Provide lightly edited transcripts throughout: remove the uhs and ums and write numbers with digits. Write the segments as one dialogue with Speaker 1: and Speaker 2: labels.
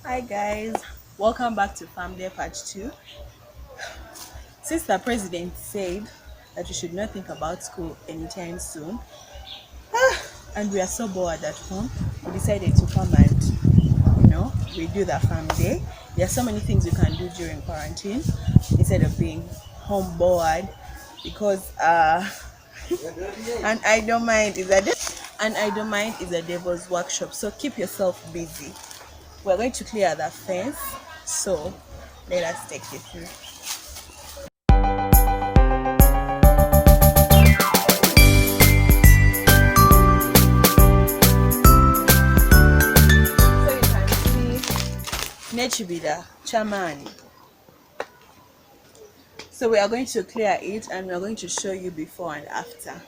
Speaker 1: Hi guys, welcome back to Farm Day Part 2. Since the president said that we should not think about school anytime soon, and we are so bored at home, we decided to come and redo the Farm Day. There are so many things you can do during quarantine instead of being home bored because and I don't mind is a devil's workshop. So keep yourself busy. We're going to clear the fence, so let us take you through. So you can see Nechibida Chamani. So we are going to clear it and we are going to show you before and after.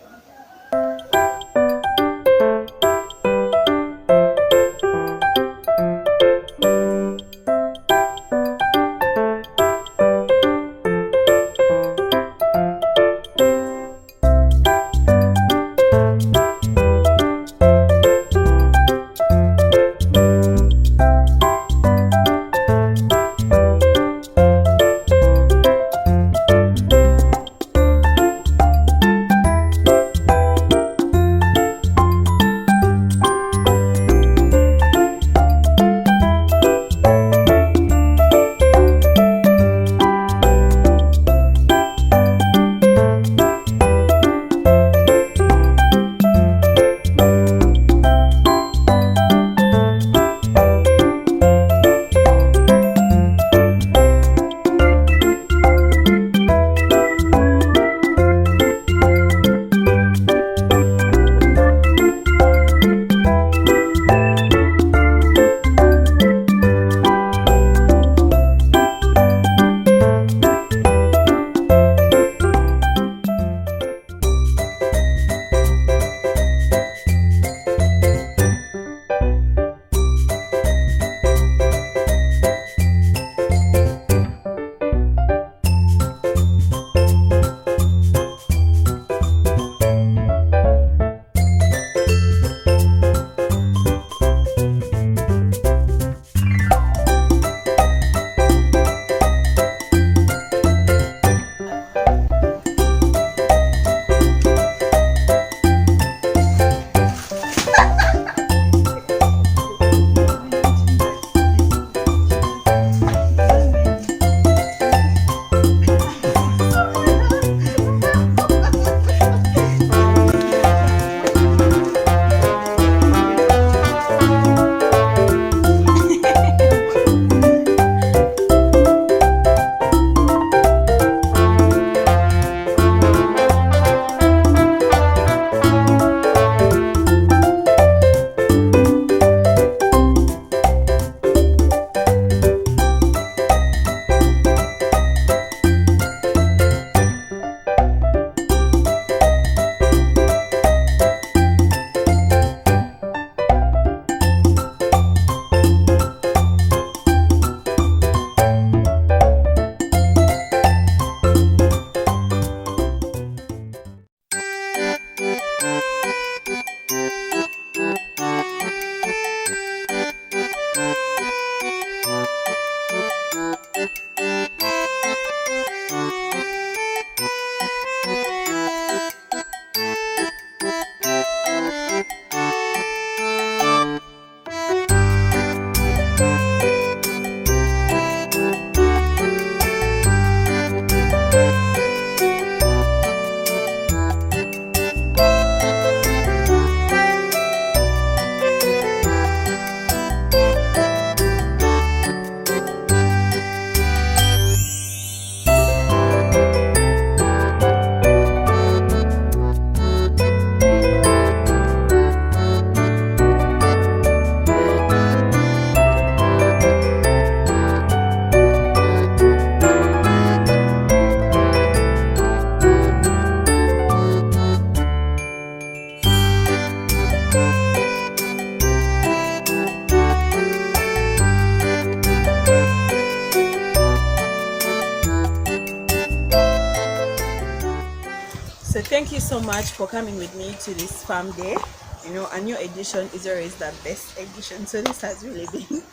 Speaker 1: So thank you so much for coming with me to this farm day. A new edition is always the best edition. So this has really been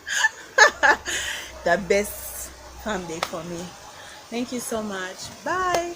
Speaker 1: the best farm day for me. Thank you so much. Bye.